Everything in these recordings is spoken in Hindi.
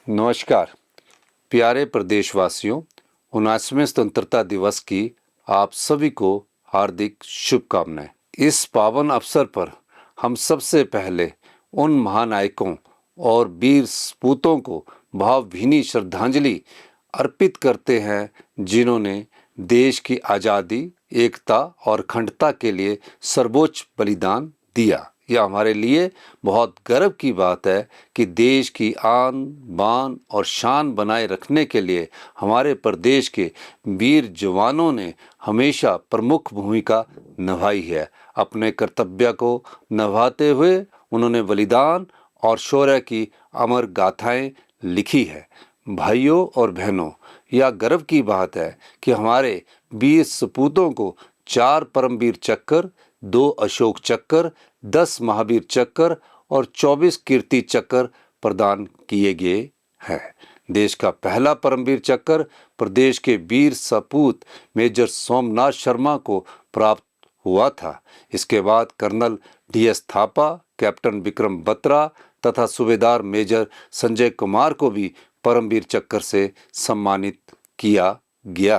नमस्कार प्यारे प्रदेशवासियों, 79वें स्वतंत्रता दिवस की आप सभी को हार्दिक शुभकामनाएं। इस पावन अवसर पर हम सबसे पहले उन महानायकों और वीर सपूतों को भावभीनी श्रद्धांजलि अर्पित करते हैं जिन्होंने देश की आज़ादी, एकता और अखंडता के लिए सर्वोच्च बलिदान दिया। यह हमारे लिए बहुत गर्व की बात है कि देश की आन बान और शान बनाए रखने के लिए हमारे प्रदेश के वीर जवानों ने हमेशा प्रमुख भूमिका निभाई है। अपने कर्तव्य को निभाते हुए उन्होंने बलिदान और शौर्य की अमर गाथाएं लिखी है। भाइयों और बहनों, यह गर्व की बात है कि हमारे वीर सपूतों को 4 परमवीर चक्र, 2 अशोक चक्र, 10 महावीर चक्र और 24 कीर्ति चक्र प्रदान किए गए हैं। देश का पहला परमवीर चक्र प्रदेश के वीर सपूत मेजर सोमनाथ शर्मा को प्राप्त हुआ था। इसके बाद colonel DS Thapa, captain Vikram Batra तथा सूबेदार मेजर संजय कुमार को भी परमवीर चक्र से सम्मानित किया गया।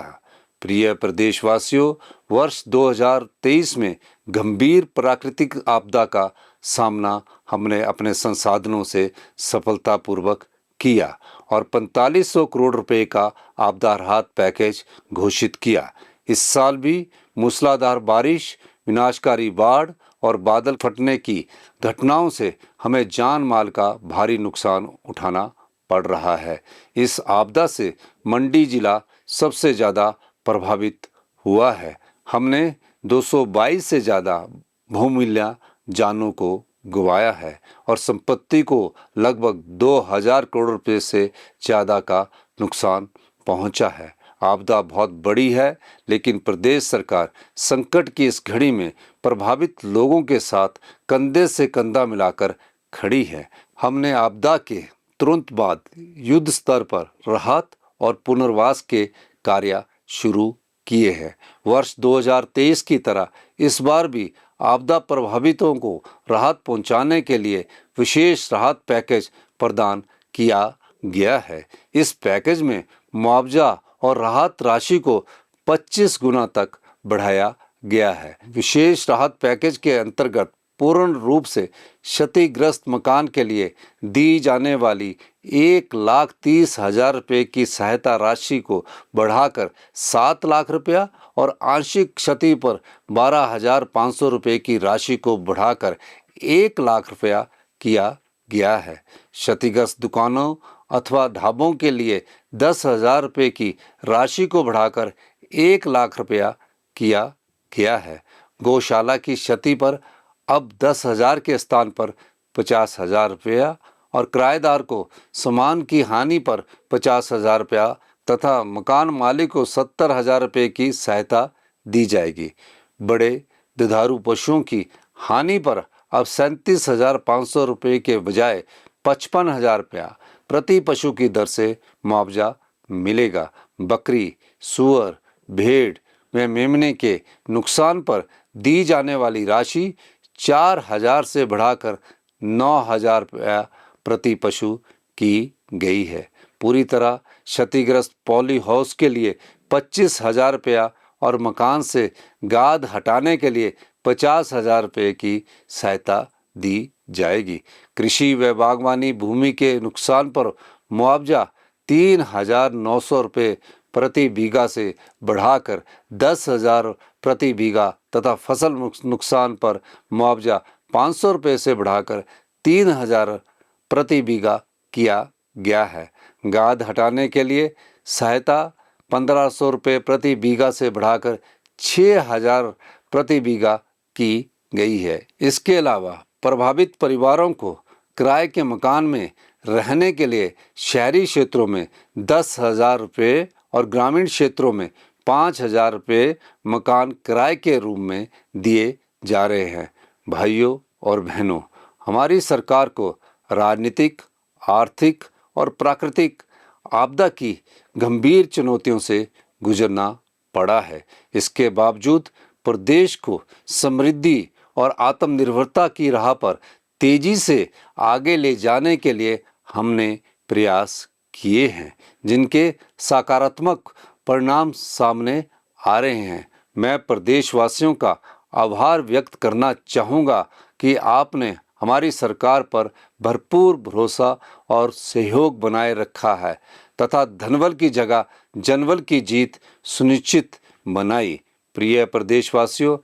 प्रिय प्रदेशवासियों, वर्ष 2023 में गंभीर प्राकृतिक आपदा का सामना हमने अपने संसाधनों से सफलतापूर्वक किया और 4500 करोड़ रुपए का आपदा राहत पैकेज घोषित किया। इस साल भी मूसलाधार बारिश, विनाशकारी बाढ़ और बादल फटने की घटनाओं से हमें जान माल का भारी नुकसान उठाना पड़ रहा है। इस आपदा से मंडी जिला सबसे ज़्यादा प्रभावित हुआ है। हमने 222 से ज़्यादा बहुमूल्य जानों को गंवाया है और संपत्ति को लगभग 2000 करोड़ रुपए से ज़्यादा का नुकसान पहुंचा है। आपदा बहुत बड़ी है, लेकिन प्रदेश सरकार संकट की इस घड़ी में प्रभावित लोगों के साथ कंधे से कंधा मिलाकर खड़ी है। हमने आपदा के तुरंत बाद युद्ध स्तर पर राहत और पुनर्वास के कार्य शुरू किए हैं। वर्ष 2023 की तरह इस बार भी आपदा प्रभावितों को राहत पहुंचाने के लिए विशेष राहत पैकेज प्रदान किया गया है। इस पैकेज में मुआवजा और राहत राशि को 25 गुना तक बढ़ाया गया है। विशेष राहत पैकेज के अंतर्गत पूर्ण रूप से क्षतिग्रस्त मकान के लिए दी जाने वाली 1,30,000 रुपये की सहायता राशि को बढ़ाकर 7 लाख रुपया और आंशिक क्षति पर 12,500 रुपये की राशि को बढ़ाकर 1 लाख रुपया किया गया है। क्षतिग्रस्त दुकानों अथवा ढाबों के लिए 10,000 रुपये की राशि को बढ़ाकर 1 लाख रुपया किया गया है। गौशाला की क्षति पर अब 10,000 के स्थान पर 50,000 रुपया और किराएदार को सामान की हानि पर 50,000 रुपया तथा मकान मालिक को 70,000 रुपये की सहायता दी जाएगी। बड़े दुधारू पशुओं की हानि पर अब 37,500 रुपये के बजाय 55,000 रुपया प्रति पशु की दर से मुआवजा मिलेगा। बकरी, सूअर, भेड़ व मेमने के नुकसान पर दी जाने वाली राशि 4,000 से बढ़ाकर 9,000 रुपया प्रति पशु की गई है। पूरी तरह क्षतिग्रस्त पॉली हाउस के लिए 25,000 रुपया और मकान से गाद हटाने के लिए 50,000 रुपये की सहायता दी जाएगी। कृषि व बागवानी भूमि के नुकसान पर मुआवजा 3,900 रुपये प्रति बीघा से बढ़ाकर 10,000 प्रति बीघा तथा फसल नुकसान पर मुआवजा 500 रुपये से बढ़ाकर 3,000 प्रति बीघा किया गया है। गाद हटाने के लिए सहायता 1,500 रुपये प्रति बीघा से बढ़ाकर 6,000 प्रति बीघा की गई है। इसके अलावा प्रभावित परिवारों को किराए के मकान में रहने के लिए शहरी क्षेत्रों में 10,000 रुपये और ग्रामीण क्षेत्रों में 5,000 रुपये मकान किराए के रूप में दिए जा रहे हैं। भाइयों और बहनों, हमारी सरकार को राजनीतिक, आर्थिक और प्राकृतिक आपदा की गंभीर चुनौतियों से गुजरना पड़ा है। इसके बावजूद प्रदेश को समृद्धि और आत्मनिर्भरता की राह पर तेजी से आगे ले जाने के लिए हमने प्रयास किए हैं, जिनके सकारात्मक परिणाम सामने आ रहे हैं। मैं प्रदेशवासियों का आभार व्यक्त करना चाहूँगा कि आपने हमारी सरकार पर भरपूर भरोसा और सहयोग बनाए रखा है तथा धनबल की जगह जनबल की जीत सुनिश्चित बनाई। प्रिय प्रदेशवासियों,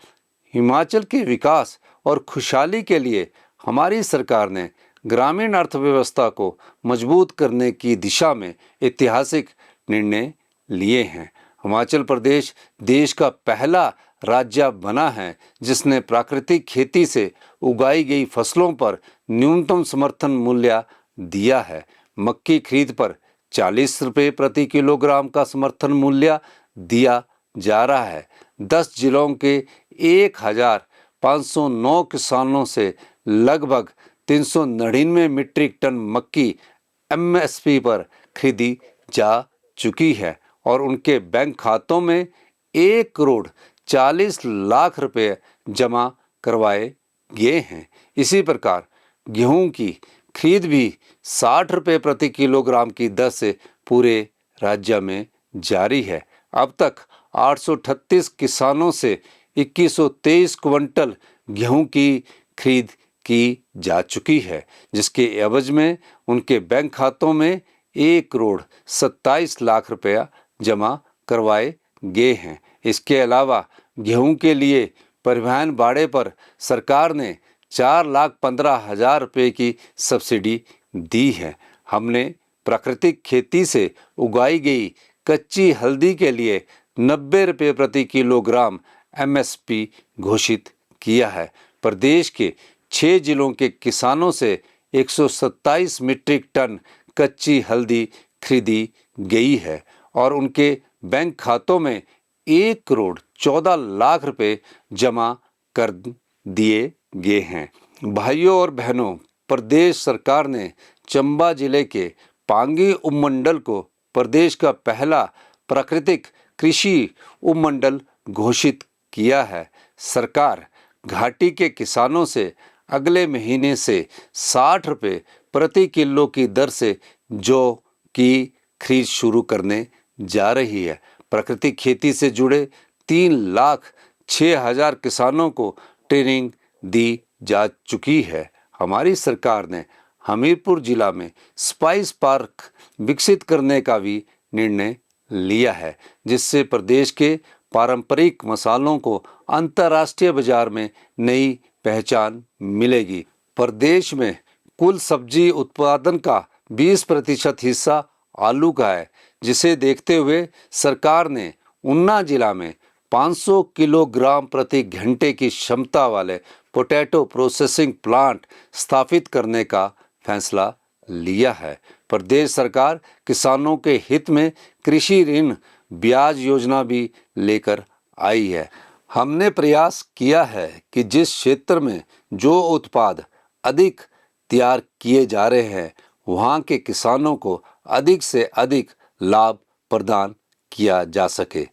हिमाचल के विकास और खुशहाली के लिए हमारी सरकार ने ग्रामीण अर्थव्यवस्था को मजबूत करने की दिशा में ऐतिहासिक निर्णय लिए हैं। हिमाचल प्रदेश देश का पहला राज्य बना है जिसने प्राकृतिक खेती से उगाई गई फसलों पर न्यूनतम समर्थन मूल्य दिया है। मक्की खरीद पर 40 रुपये प्रति किलोग्राम का समर्थन मूल्य दिया जा रहा है। 10 जिलों के 1509 किसानों से लगभग 399 मीट्रिक टन मक्की एमएसपी पर खरीदी जा चुकी है और उनके बैंक खातों में 1,40,00,000 रुपये जमा करवाए गए हैं। इसी प्रकार गेहूं की खरीद भी 60 रुपये प्रति किलोग्राम की दर से पूरे राज्य में जारी है। अब तक 838 किसानों से 2123 क्विंटल गेहूं की खरीद की जा चुकी है, जिसके एवज में उनके बैंक खातों में 1,27,00,000 रुपया जमा करवाए गए हैं। इसके अलावा गेहूं के लिए परिवहन भाड़े पर सरकार ने 4,15,000 रुपये की सब्सिडी दी है। हमने प्राकृतिक खेती से उगाई गई कच्ची हल्दी के लिए 90 रुपये प्रति किलोग्राम एमएसपी घोषित किया है। प्रदेश के 6 जिलों के किसानों से 127 मीट्रिक टन कच्ची हल्दी खरीदी गई है और उनके बैंक खातों में 1,14,00,000 रुपये जमा कर दिए गए हैं। भाइयों और बहनों, प्रदेश सरकार ने चंबा जिले के पांगी उपमंडल को प्रदेश का पहला प्राकृतिक कृषि उपमंडल घोषित किया है। सरकार घाटी के किसानों से अगले महीने से 60 रुपये प्रति किलो की दर से जौ की खरीद शुरू करने जा रही है। प्राकृतिक खेती से जुड़े 3,06,000 किसानों को ट्रेनिंग दी जा चुकी है। हमारी सरकार ने हमीरपुर जिला में स्पाइस पार्क विकसित करने का भी निर्णय लिया है, जिससे प्रदेश के पारंपरिक मसालों को अंतर्राष्ट्रीय बाजार में नई पहचान मिलेगी। प्रदेश में कुल सब्जी उत्पादन का 20% हिस्सा आलू का है, जिसे देखते हुए सरकार ने ऊना जिला में 500 किलोग्राम प्रति घंटे की क्षमता वाले पोटैटो प्रोसेसिंग प्लांट स्थापित करने का फैसला लिया है। प्रदेश सरकार किसानों के हित में कृषि ऋण ब्याज योजना भी लेकर आई है। हमने प्रयास किया है कि जिस क्षेत्र में जो उत्पाद अधिक तैयार किए जा रहे हैं वहाँ के किसानों को अधिक से अधिक लाभ प्रदान किया जा सके।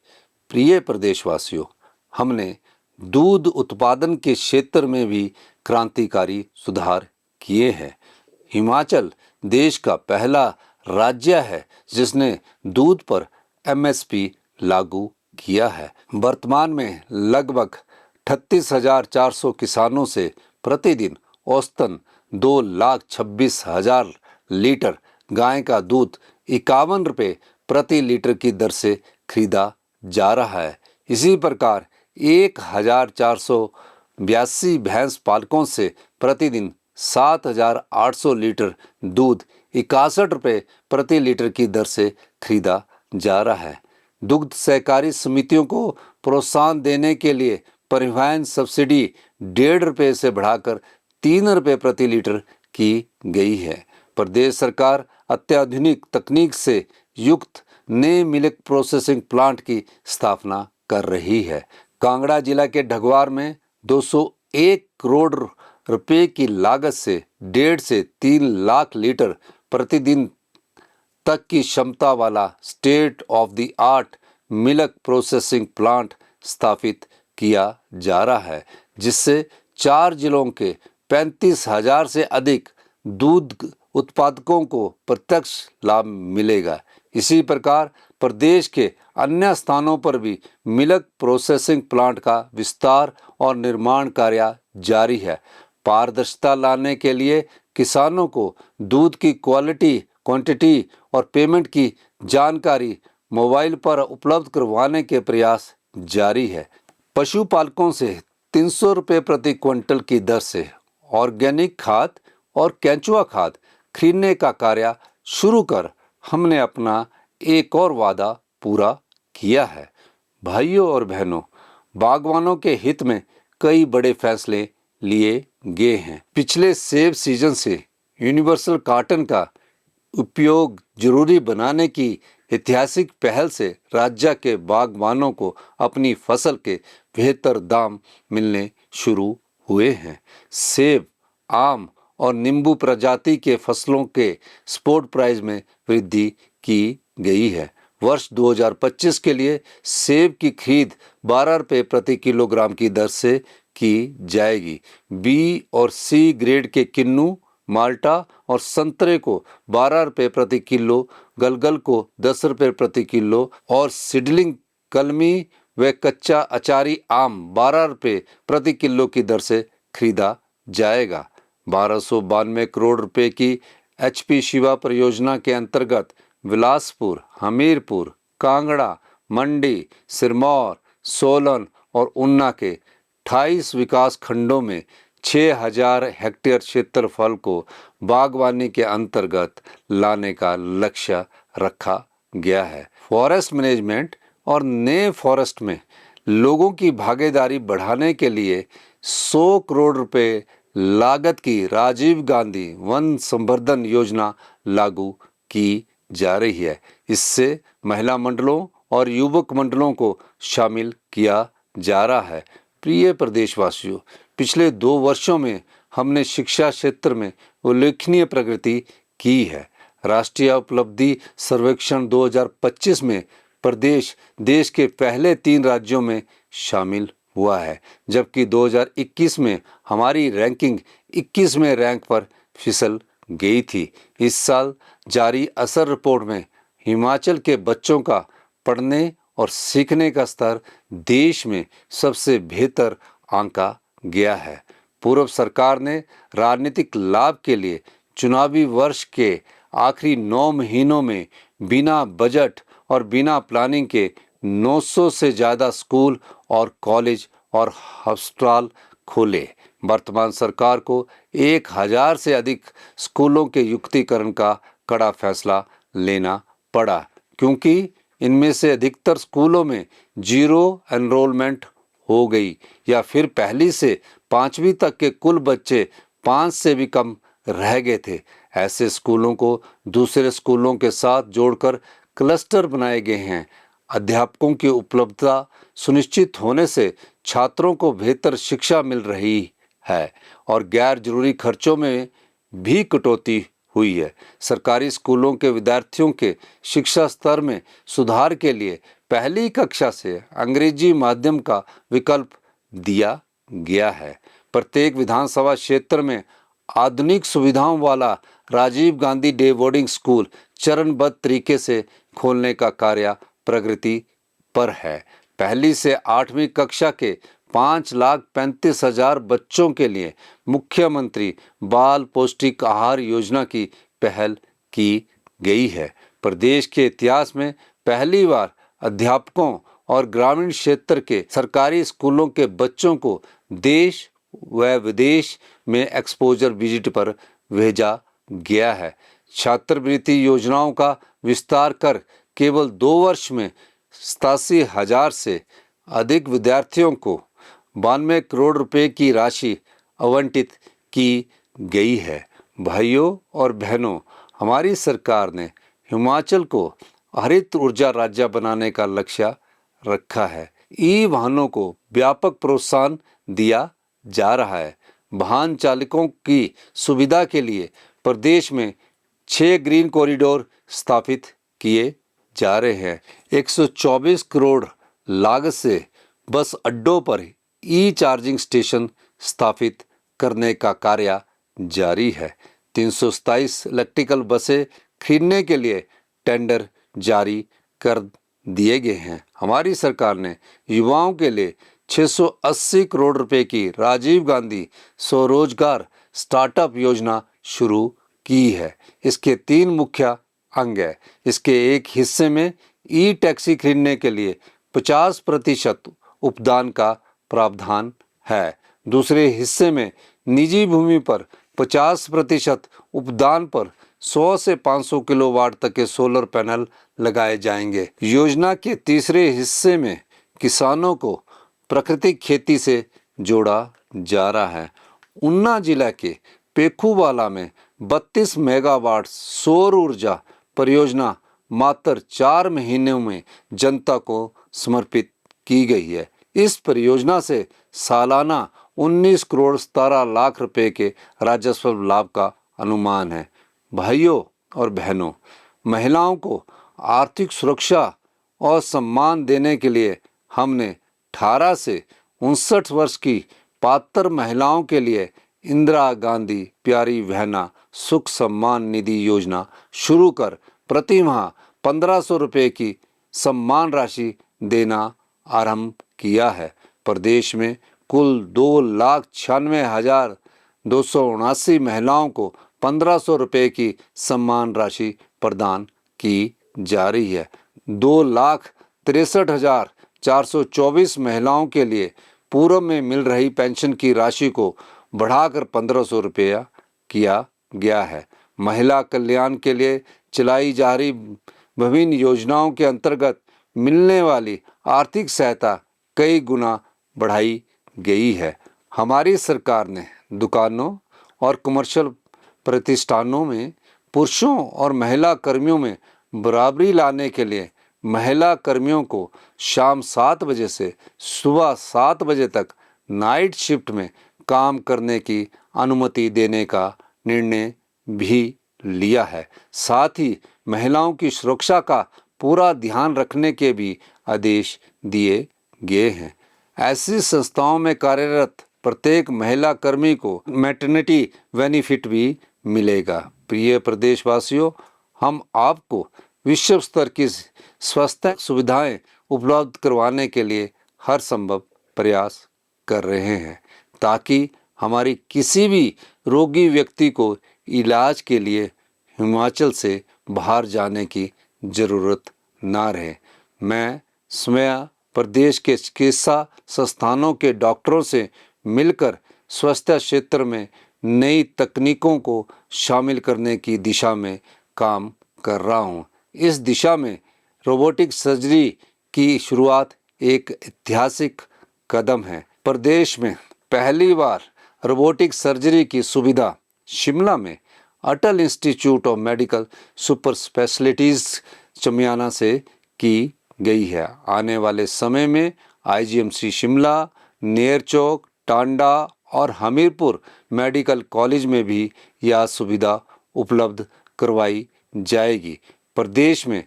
प्रिय प्रदेशवासियों, हमने दूध उत्पादन के क्षेत्र में भी क्रांतिकारी सुधार किए हैं। हिमाचल देश का पहला राज्य है जिसने दूध पर एमएसपी लागू किया है। वर्तमान में लगभग 38,400 किसानों से प्रतिदिन औसतन 2,26,000 लीटर गाय का दूध 51 रुपये प्रति लीटर की दर से खरीदा जा रहा है। इसी प्रकार 1,482 भैंस पालकों से प्रतिदिन 7,800 लीटर दूध 61 रुपये प्रति लीटर की दर से खरीदा जा रहा है। दुग्ध सहकारी समितियों को प्रोत्साहन देने के लिए परिवहन सब्सिडी 1.5 रुपये से बढ़ाकर 3 रुपये प्रति लीटर की गई है। प्रदेश सरकार अत्याधुनिक तकनीक से युक्त नए मिल्क प्रोसेसिंग प्लांट की स्थापना कर रही है। कांगड़ा जिला के ढगवार में 201 करोड़ रुपए की लागत से 1.5 से 3 लाख लीटर प्रतिदिन तक की क्षमता वाला state of the art milk processing plant स्थापित किया जा रहा है, जिससे 4 जिलों के 35,000 से अधिक दूध उत्पादकों को प्रत्यक्ष लाभ मिलेगा। इसी प्रकार प्रदेश के अन्य स्थानों पर भी मिल्क प्रोसेसिंग प्लांट का विस्तार और निर्माण कार्य जारी है। पारदर्शिता लाने के लिए किसानों को दूध की क्वालिटी, क्वांटिटी और पेमेंट की जानकारी मोबाइल पर उपलब्ध करवाने के प्रयास जारी है। पशुपालकों से 300 रुपये प्रति क्विंटल की दर से ऑर्गेनिक खाद और केंचुआ खाद खरीदने का कार्य शुरू कर हमने अपना एक और वादा पूरा किया है। भाइयों और बहनों, बागवानों के हित में कई बड़े फैसले लिए गए हैं। पिछले सेब सीजन से यूनिवर्सल कार्टन का उपयोग जरूरी बनाने की ऐतिहासिक पहल से राज्य के बागवानों को अपनी फसल के बेहतर दाम मिलने शुरू हुए हैं। सेब, आम और नींबू प्रजाति के फसलों के स्पॉट प्राइस में वृद्धि की गई है। वर्ष 2025 के लिए सेब की खरीद 12 रुपये प्रति किलोग्राम की दर से की जाएगी। बी और सी ग्रेड के किन्नू, माल्टा और संतरे को 12 रुपये प्रति किलो, गलगल को 10 रुपये प्रति किलो और सिडलिंग, कलमी व कच्चा अचारी आम 12 रुपये प्रति किलो की दर से खरीदा जाएगा। 1292 करोड़ रुपए की HP शिवा परियोजना के अंतर्गत बिलासपुर, हमीरपुर, कांगड़ा, मंडी, सिरमौर, सोलन और ऊना के 28 विकास खंडों में 6000 हेक्टेयर क्षेत्रफल को बागवानी के अंतर्गत लाने का लक्ष्य रखा गया है। फॉरेस्ट मैनेजमेंट और नए फॉरेस्ट में लोगों की भागीदारी बढ़ाने के लिए 100 करोड़ रुपए लागत की राजीव गांधी वन संवर्धन योजना लागू की जा रही है। इससे महिला मंडलों और युवक मंडलों को शामिल किया जा रहा है। प्रिय प्रदेशवासियों, पिछले 2 वर्षों में हमने शिक्षा क्षेत्र में उल्लेखनीय प्रगति की है। राष्ट्रीय उपलब्धि सर्वेक्षण 2025 में प्रदेश देश के पहले 3 राज्यों में शामिल हुआ है, जबकि 2021 में हमारी रैंकिंग 21वें रैंक पर फिसल गई थी। इस साल जारी असर रिपोर्ट में हिमाचल के बच्चों का पढ़ने और सीखने का स्तर देश में सबसे बेहतर आंका गया है। पूर्व सरकार ने राजनीतिक लाभ के लिए चुनावी वर्ष के आखिरी 9 महीनों में बिना बजट और बिना प्लानिंग के 900 से ज़्यादा स्कूल और कॉलेज और हॉस्पिटल खोले। वर्तमान सरकार को 1000 से अधिक स्कूलों के युक्तिकरण का कड़ा फैसला लेना पड़ा, क्योंकि इनमें से अधिकतर स्कूलों में जीरो एनरोलमेंट हो गई या फिर पहली से 5वीं तक के कुल बच्चे 5 से भी कम रह गए थे। ऐसे स्कूलों को दूसरे स्कूलों के साथ जोड़कर क्लस्टर बनाए गए हैं। अध्यापकों की उपलब्धता सुनिश्चित होने से छात्रों को बेहतर शिक्षा मिल रही है और गैर जरूरी खर्चों में भी कटौती हुई है। सरकारी स्कूलों के विद्यार्थियों के शिक्षा स्तर में सुधार के लिए पहली कक्षा से अंग्रेजी माध्यम का विकल्प दिया गया है। प्रत्येक विधानसभा क्षेत्र में आधुनिक सुविधाओं वाला Rajiv Gandhi day boarding school चरणबद्ध तरीके से खोलने का कार्य प्रगति पर है। पहली से 8वीं कक्षा के 5,35,000 बच्चों के लिए मुख्यमंत्री बाल पौष्टिक आहार योजना की पहल की गई है। प्रदेश के इतिहास में पहली बार अध्यापकों और ग्रामीण क्षेत्र के सरकारी स्कूलों के बच्चों को देश व विदेश में एक्सपोजर विजिट पर भेजा गया है। छात्रवृत्ति योजनाओं का विस्तार कर केवल 2 वर्ष में 87,000 से अधिक विद्यार्थियों को 92 करोड़ रुपए की राशि आवंटित की गई है। भाइयों और बहनों, हमारी सरकार ने हिमाचल को हरित ऊर्जा राज्य बनाने का लक्ष्य रखा है। ई वाहनों को व्यापक प्रोत्साहन दिया जा रहा है। वाहन चालकों की सुविधा के लिए प्रदेश में 6 ग्रीन कॉरिडोर स्थापित किए जा रहे हैं। 124 करोड़ लागत से बस अड्डों पर ई चार्जिंग स्टेशन स्थापित करने का कार्य जारी है। 327 इलेक्ट्रिकल बसें खरीदने के लिए टेंडर जारी कर दिए गए हैं। हमारी सरकार ने युवाओं के लिए 680 करोड़ रुपए की राजीव गांधी स्वरोजगार स्टार्टअप योजना शुरू की है। इसके 3 मुख्य अंग है। इसके एक हिस्से में ई टैक्सी खरीदने के लिए 50% उपदान का प्रावधान है। दूसरे हिस्से में निजी भूमि पर 50% उपदान पर 100 से 500 किलोवाट तक के सोलर पैनल लगाए जाएंगे। योजना के तीसरे हिस्से में किसानों को प्राकृतिक खेती से जोड़ा जा रहा है। ऊना जिला के पेखूवाला में 32 मेगावाट सौर ऊर्जा परियोजना मात्र 4 महीनों में जनता को समर्पित की गई है। इस परियोजना से सालाना 19 करोड़ 17 लाख रुपए के राजस्व लाभ का अनुमान है। भाइयों और बहनों, महिलाओं को आर्थिक सुरक्षा और सम्मान देने के लिए हमने 18 से 59 वर्ष की पात्र महिलाओं के लिए इंदिरा गांधी प्यारी बहना सुख सम्मान निधि योजना शुरू कर प्रति माह 1500 रुपये की सम्मान राशि देना आरंभ किया है। प्रदेश में कुल 2,96,279 महिलाओं को 1500 रुपये की सम्मान राशि प्रदान की जा रही है। 2,63,424 महिलाओं के लिए पूर्व में मिल रही पेंशन की राशि को बढ़ाकर 1500 रुपया किया गया है। महिला कल्याण के लिए चलाई जा रही विभिन्न योजनाओं के अंतर्गत मिलने वाली आर्थिक सहायता कई गुना बढ़ाई गई है। हमारी सरकार ने दुकानों और कमर्शियल प्रतिष्ठानों में पुरुषों और महिला कर्मियों में बराबरी लाने के लिए महिला कर्मियों को शाम 7 बजे से सुबह 7 बजे तक नाइट शिफ्ट में काम करने की अनुमति देने का निर्णय भी लिया है। साथ ही महिलाओं की सुरक्षा का पूरा ध्यान रखने के भी आदेश दिए गए हैं। ऐसी संस्थाओं में कार्यरत प्रत्येक महिला कर्मी को मैटरनिटी बेनिफिट भी मिलेगा। प्रिय प्रदेशवासियों, हम आपको विश्व स्तर की स्वास्थ्य सुविधाएं उपलब्ध करवाने के लिए हर संभव प्रयास कर रहे हैं ताकि हमारी किसी भी रोगी व्यक्ति को इलाज के लिए हिमाचल से बाहर जाने की ज़रूरत ना रहे। मैं स्वयं प्रदेश के चिकित्सा संस्थानों के डॉक्टरों से मिलकर स्वास्थ्य क्षेत्र में नई तकनीकों को शामिल करने की दिशा में काम कर रहा हूँ। इस दिशा में रोबोटिक सर्जरी की शुरुआत एक ऐतिहासिक कदम है। प्रदेश में पहली बार रोबोटिक सर्जरी की सुविधा शिमला में Atal institute of medical super specialities Chamiyana से की गई है। आने वाले समय में आईजीएमसी शिमला, नेरचौक, टांडा और हमीरपुर मेडिकल कॉलेज में भी यह सुविधा उपलब्ध करवाई जाएगी। प्रदेश में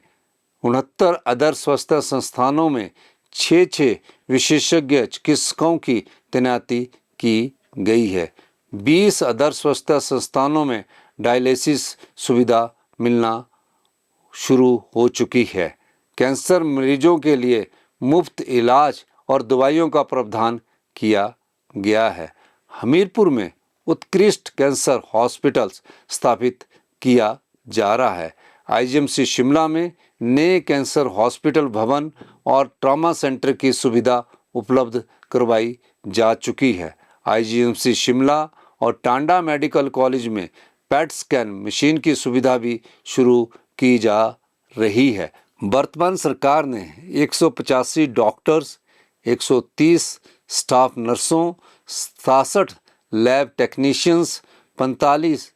69 आदर्श स्वास्थ्य संस्थानों में 6 विशेषज्ञ चिकित्सकों की तैनाती की गई है। 20 आदर्श स्वास्थ्य संस्थानों में डायलिसिस सुविधा मिलना शुरू हो चुकी है। कैंसर मरीजों के लिए मुफ्त इलाज और दवाइयों का प्रावधान किया गया है। हमीरपुर में उत्कृष्ट कैंसर हॉस्पिटल्स स्थापित किया जा रहा है। आईजीएमसी शिमला में नए कैंसर हॉस्पिटल भवन और ट्रॉमा सेंटर की सुविधा उपलब्ध करवाई जा चुकी है। आईजीएमसी शिमला और टांडा मेडिकल कॉलेज में पेट स्कैन मशीन की सुविधा भी शुरू की जा रही है। वर्तमान सरकार ने 185 डॉक्टर्स, 130 स्टाफ नर्सों, 67 लैब टेक्नीशियंस, 45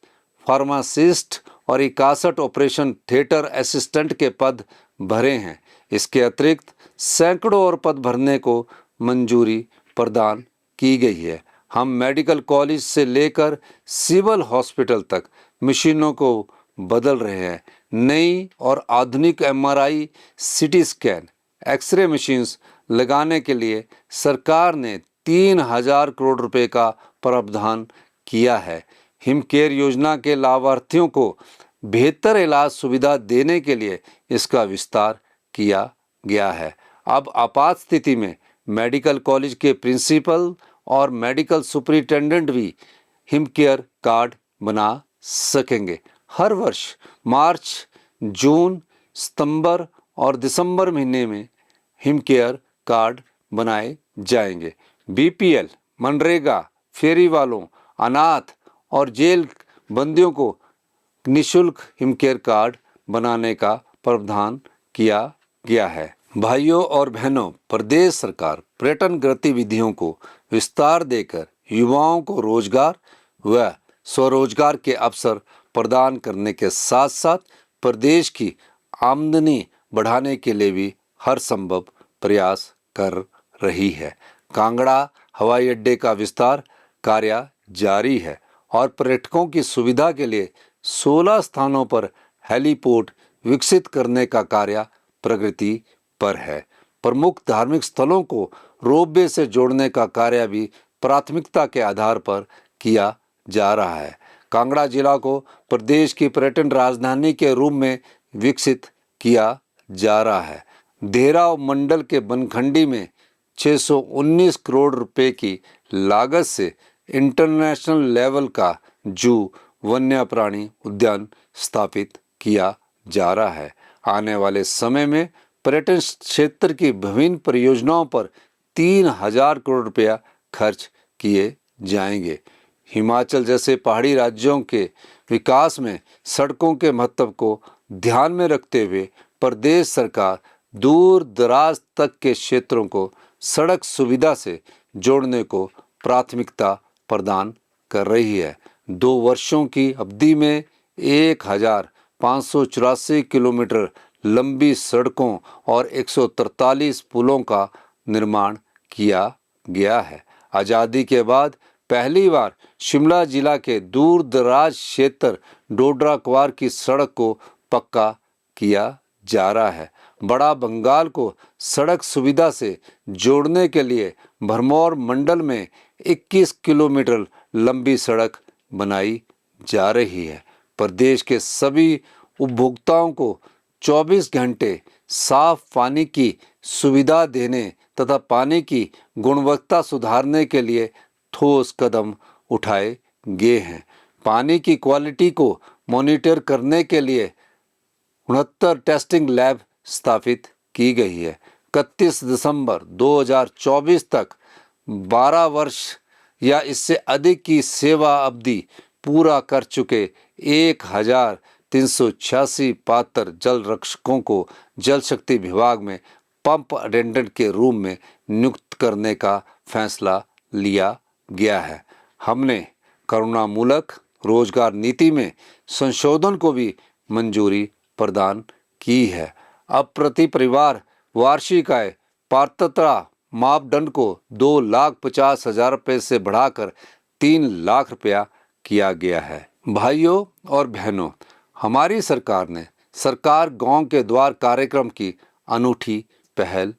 फार्मासिस्ट और 61 ऑपरेशन थिएटर असिस्टेंट के पद भरे हैं। इसके अतिरिक्त सैकड़ों और पद भरने को मंजूरी प्रदान की गई है। हम मेडिकल कॉलेज से लेकर सिविल हॉस्पिटल तक मशीनों को बदल रहे हैं। नई और आधुनिक MRI, CT scan, x ray machines लगाने के लिए सरकार ने 3000 करोड़ रुपए का प्रावधान किया है। हिम केयर योजना के लाभार्थियों को बेहतर इलाज सुविधा देने के लिए इसका विस्तार किया गया है। अब आपात स्थिति में मेडिकल कॉलेज के प्रिंसिपल और मेडिकल सुपरिटेंडेंट भी हिम केयर कार्ड बना सकेंगे। हर वर्ष मार्च, जून, सितंबर और दिसंबर महीने में हिम केयर कार्ड बनाए जाएंगे। बीपीएल, मनरेगा, फेरी वालों, अनाथ और जेल बंदियों को निःशुल्क हिम केयर कार्ड बनाने का प्रावधान किया गया है। भाइयों और बहनों, प्रदेश सरकार पर्यटन गतिविधियों को विस्तार देकर युवाओं को रोजगार व स्वरोजगार के अवसर प्रदान करने के साथ साथ प्रदेश की आमदनी बढ़ाने के लिए भी हर संभव प्रयास कर रही है। कांगड़ा हवाई अड्डे का विस्तार कार्य जारी है और पर्यटकों की सुविधा के लिए 16 स्थानों पर हेलीपोर्ट विकसित करने का कार्य प्रगति पर है। प्रमुख धार्मिक स्थलों को रोपवे से जोड़ने का कार्य भी प्राथमिकता के आधार पर किया जा रहा है। कांगड़ा जिला को प्रदेश की पर्यटन राजधानी के रूप में विकसित किया जा रहा है। देहरा मंडल के बनखंडी में 619 करोड़ रुपए की लागत से इंटरनेशनल लेवल का जू वन्य प्राणी उद्यान स्थापित किया जा रहा है। आने वाले समय में पर्यटन क्षेत्र की विभिन्न परियोजनाओं पर 3000 करोड़ रुपया खर्च किए जाएंगे। हिमाचल जैसे पहाड़ी राज्यों के विकास में सड़कों के महत्व को ध्यान में रखते हुए प्रदेश सरकार दूर दराज तक के क्षेत्रों को सड़क सुविधा से जोड़ने को प्राथमिकता प्रदान कर रही है। 2 वर्षों की अवधि में 1584 किलोमीटर लंबी सड़कों और 143 पुलों का निर्माण किया गया है। आज़ादी के बाद पहली बार शिमला जिला के दूर दराज क्षेत्र डोडरा क्वार की सड़क को पक्का किया जा रहा है। बड़ा बंगाल को सड़क सुविधा से जोड़ने के लिए भरमौर मंडल में 21 किलोमीटर लंबी सड़क बनाई जा रही है। प्रदेश के सभी उपभोक्ताओं को 24 घंटे साफ पानी की सुविधा देने तथा पानी की गुणवत्ता सुधारने के लिए ठोस कदम उठाए गए हैं। पानी की क्वालिटी को मॉनिटर करने के लिए 69 टेस्टिंग लैब स्थापित की गई है। 31 दिसंबर 2024 तक 12 वर्ष या इससे अधिक की सेवा अवधि पूरा कर चुके 1386 पात्र जल रक्षकों को जल शक्ति विभाग में पंप अटेंडेंट के रूप में नियुक्त करने का फैसला लिया गया है। हमने करुणामूलक रोजगार नीति में संशोधन को भी मंजूरी प्रदान की है। अब प्रति परिवार वार्षिक आय पात्रता मापदंड को 2,50,000 रुपये से बढ़ाकर 3 लाख रुपया किया गया है। भाइयों और बहनों, हमारी सरकार ने सरकार गांव के द्वार कार्यक्रम की अनूठी पहल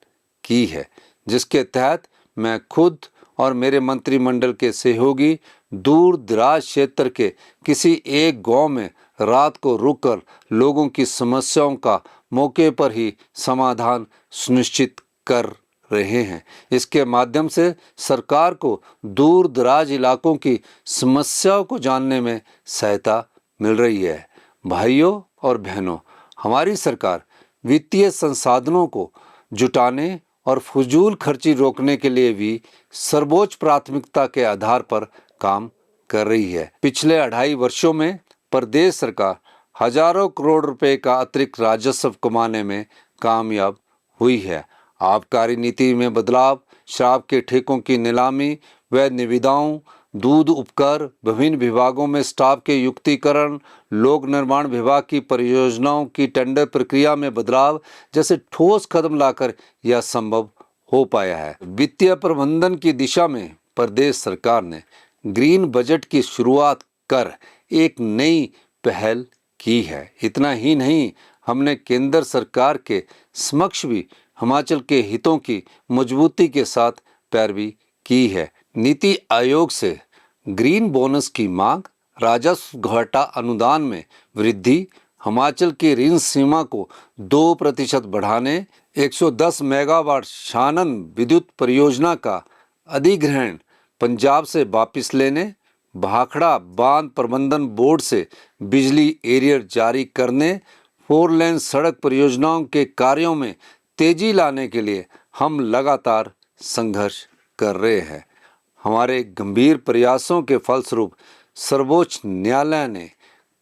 की है, जिसके तहत मैं खुद और मेरे मंत्रिमंडल के सहयोगी दूर दराज क्षेत्र के किसी एक गांव में रात को रुककर लोगों की समस्याओं का मौके पर ही समाधान सुनिश्चित कर रहे हैं। इसके माध्यम से सरकार को दूर दराज इलाकों की समस्याओं को जानने में सहायता मिल रही है। भाइयों और बहनों, हमारी सरकार वित्तीय संसाधनों को जुटाने और फजूल खर्ची रोकने के लिए भी सर्वोच्च प्राथमिकता के आधार पर काम कर रही है। पिछले 2.5 वर्षों में प्रदेश सरकार हजारों करोड़ रुपए का अतिरिक्त राजस्व कमाने में कामयाब हुई है। आबकारी नीति में बदलाव, शराब के ठेकों की नीलामी व निविदाओं, दूध उपकर, विभिन्न विभागों में स्टाफ के युक्तिकरण, लोक निर्माण विभाग की परियोजनाओं की टेंडर प्रक्रिया में बदलाव जैसे ठोस कदम लाकर यह संभव हो पाया है। वित्तीय प्रबंधन की दिशा में प्रदेश सरकार ने ग्रीन बजट की शुरुआत कर एक नई पहल की है। इतना ही नहीं, हमने केंद्र सरकार के समक्ष भी हिमाचल के हितों की मजबूती के साथ पैरवी की है। नीति आयोग से ग्रीन बोनस की मांग, राजस्व घाटा अनुदान में वृद्धि, हिमाचल की ऋण सीमा को 2% बढ़ाने, 110 मेगावाट शानन विद्युत परियोजना का अधिग्रहण पंजाब से वापस लेने, भाखड़ा बांध प्रबंधन बोर्ड से बिजली एरियर जारी करने, 4 लेन सड़क परियोजनाओं के कार्यों में तेजी लाने के लिए हम लगातार संघर्ष कर रहे हैं। हमारे गंभीर प्रयासों के फलस्वरूप सर्वोच्च न्यायालय ने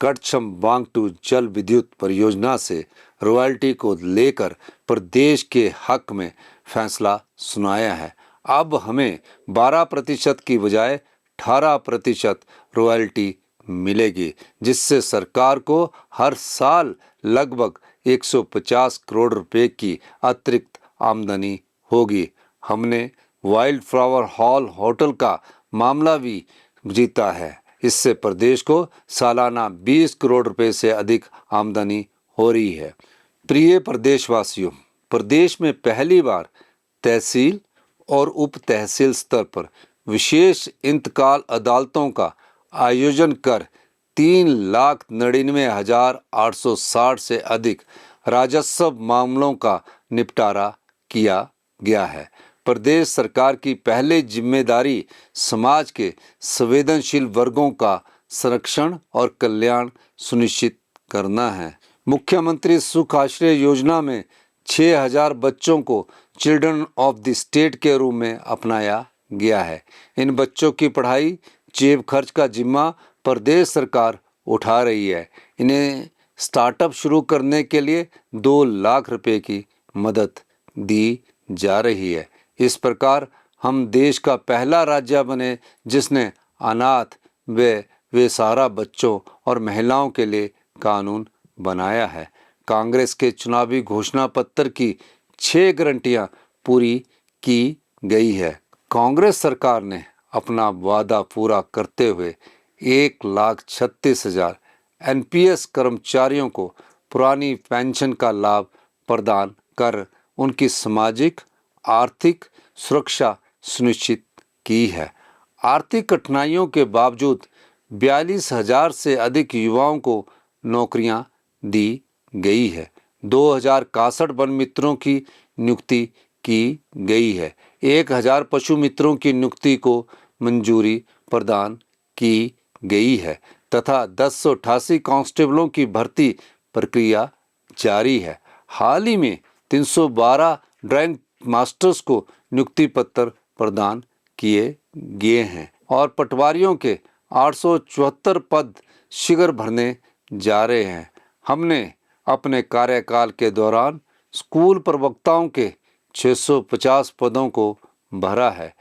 कटछम वांगटू जल विद्युत परियोजना से रॉयल्टी को लेकर प्रदेश के हक में फैसला सुनाया है। अब हमें 12% की बजाय 18% रॉयल्टी मिलेगी, जिससे सरकार को हर साल लगभग 150 करोड़ रुपए की अतिरिक्त आमदनी होगी। हमने वाइल्ड फ्लावर हॉल होटल का मामला भी जीता है। इससे प्रदेश को सालाना 20 करोड़ रुपए से अधिक आमदनी हो रही है। प्रिय प्रदेशवासियों, प्रदेश में पहली बार तहसील और उप तहसील स्तर पर विशेष इंतकाल अदालतों का आयोजन कर 3,99,860 से अधिक राजस्व मामलों का निपटारा किया गया है। प्रदेश सरकार की पहले जिम्मेदारी समाज के संवेदनशील वर्गों का संरक्षण और कल्याण सुनिश्चित करना है। मुख्यमंत्री सुख आश्रय योजना में 6,000 बच्चों को चिल्ड्रन ऑफ द स्टेट के रूप में अपनाया गया है। इन बच्चों की पढ़ाई जेब खर्च का जिम्मा प्रदेश सरकार उठा रही है। इन्हें स्टार्टअप शुरू करने के लिए 2 लाख रुपए की मदद दी जा रही है। इस प्रकार हम देश का पहला राज्य बने जिसने अनाथ व बेसहारा बच्चों और महिलाओं के लिए कानून बनाया है। कांग्रेस के चुनावी घोषणा पत्र की 6 गारंटियां पूरी की गई है। कांग्रेस सरकार ने अपना वादा पूरा करते हुए 1,36,000 एनपीएस कर्मचारियों को पुरानी पेंशन का लाभ प्रदान कर उनकी सामाजिक आर्थिक सुरक्षा सुनिश्चित की है। आर्थिक कठिनाइयों के बावजूद 42,000 से अधिक युवाओं को नौकरियां दी गई है। 2,061 वन मित्रों की नियुक्ति की गई है। 1,000 पशु मित्रों की नियुक्ति को मंजूरी प्रदान की गई है तथा 1088 कांस्टेबलों की भर्ती प्रक्रिया जारी है। हाल ही में 312 ड्राइंग मास्टर्स को नियुक्ति पत्र प्रदान किए गए हैं और पटवारियों के 874 पद शीघ्र भरने जा रहे हैं। हमने अपने कार्यकाल के दौरान स्कूल प्रवक्ताओं के 650 पदों को भरा है।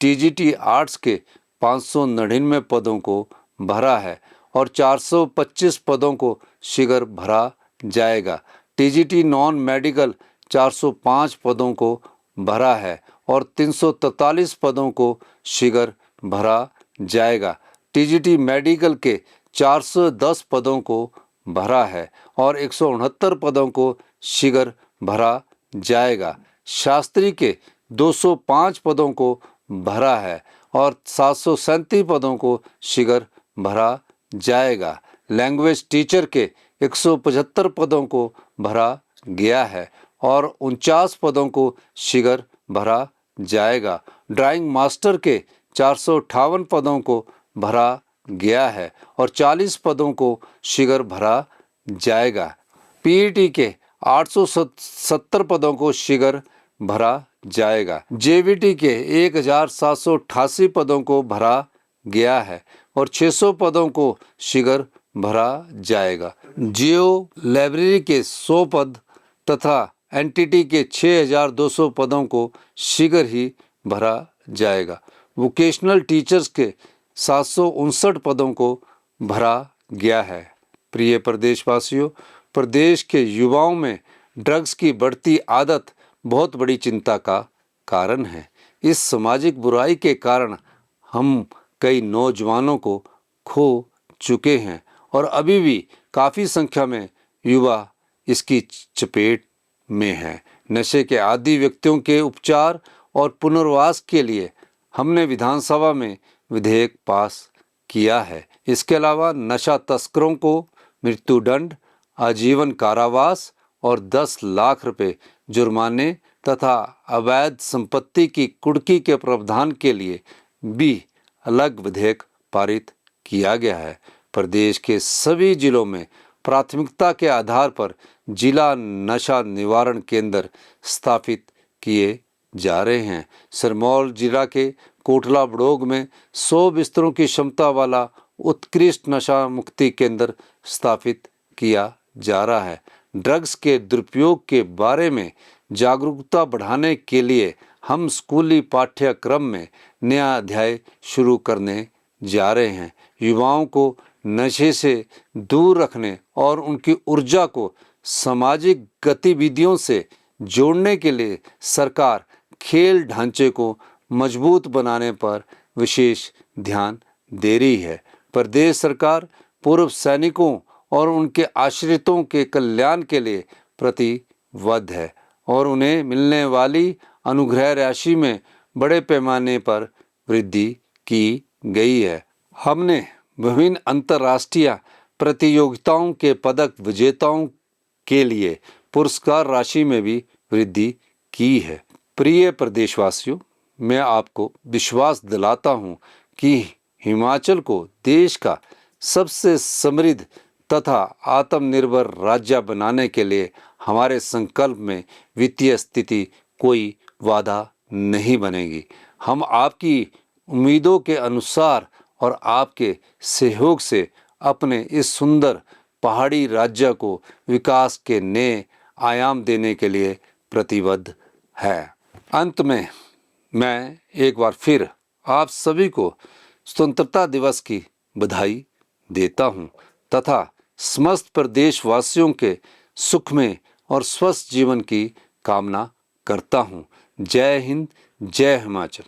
टीजीटी आर्ट्स के 599 पदों को भरा है और 425 पदों को शीघ्र भरा जाएगा। टीजीटी नॉन मेडिकल 405 पदों को भरा है और 343 पदों को शीघ्र भरा जाएगा। टीजीटी मेडिकल के 410 पदों को भरा है और 169 पदों को शीघ्र भरा जाएगा। शास्त्री के 205 पदों को भरा है और 737 पदों को शीघ्र भरा जाएगा। लैंग्वेज टीचर के 175 पदों को भरा गया है और 49 पदों को शीघ्र भरा जाएगा। ड्राइंग मास्टर के 458 पदों को भरा गया है और 40 पदों को शीघ्र भरा जाएगा। पीईटी के 870 पदों को शीघ्र भरा जाएगा। जेवीटी के 1,788 पदों को भरा गया है और 600 पदों को शीघ्र भरा जाएगा। जियो लाइब्रेरी के 100 पद तथा एनटीटी के 6,200 पदों को शीघ्र ही भरा जाएगा। वोकेशनल टीचर्स के 759 पदों को भरा गया है। प्रिय प्रदेशवासियों, प्रदेश के युवाओं में ड्रग्स की बढ़ती आदत बहुत बड़ी चिंता का कारण है। इस सामाजिक बुराई के कारण हम कई नौजवानों को खो चुके हैं और अभी भी काफ़ी संख्या में युवा इसकी चपेट में हैं। नशे के आदी व्यक्तियों के उपचार और पुनर्वास के लिए हमने विधानसभा में विधेयक पास किया है। इसके अलावा नशा तस्करों को मृत्युदंड, आजीवन कारावास और 10 लाख रुपए जुर्माने तथा अवैध संपत्ति की कुर्की के प्रावधान के लिए भी अलग विधेयक पारित किया गया है। प्रदेश के सभी जिलों में प्राथमिकता के आधार पर जिला नशा निवारण केंद्र स्थापित किए जा रहे हैं। सिरमौर जिला के कोटला बड़ोग में 100 बिस्तरों की क्षमता वाला उत्कृष्ट नशा मुक्ति केंद्र स्थापित किया जा रहा है। ड्रग्स के दुरुपयोग के बारे में जागरूकता बढ़ाने के लिए हम स्कूली पाठ्यक्रम में नया अध्याय शुरू करने जा रहे हैं। युवाओं को नशे से दूर रखने और उनकी ऊर्जा को सामाजिक गतिविधियों से जोड़ने के लिए सरकार खेल ढांचे को मजबूत बनाने पर विशेष ध्यान दे रही है। प्रदेश सरकार पूर्व सैनिकों और उनके आश्रितों के कल्याण के लिए प्रतिबद्ध है और उन्हें मिलने वाली अनुग्रह राशि में बड़े पैमाने पर वृद्धि की गई है। हमने विभिन्न अंतर्राष्ट्रीय प्रतियोगिताओं के पदक विजेताओं के लिए पुरस्कार राशि में भी वृद्धि की है। प्रिय प्रदेशवासियों, मैं आपको विश्वास दिलाता हूँ कि हिमाचल को देश का सबसे समृद्ध तथा आत्मनिर्भर राज्य बनाने के लिए हमारे संकल्प में वित्तीय स्थिति कोई बाधा नहीं बनेगी। हम आपकी उम्मीदों के अनुसार और आपके सहयोग से अपने इस सुंदर पहाड़ी राज्य को विकास के नए आयाम देने के लिए प्रतिबद्ध है। अंत में मैं एक बार फिर आप सभी को स्वतंत्रता दिवस की बधाई देता हूं तथा समस्त प्रदेशवासियों के सुखमय और स्वस्थ जीवन की कामना करता हूं। जय हिंद, जय हिमाचल।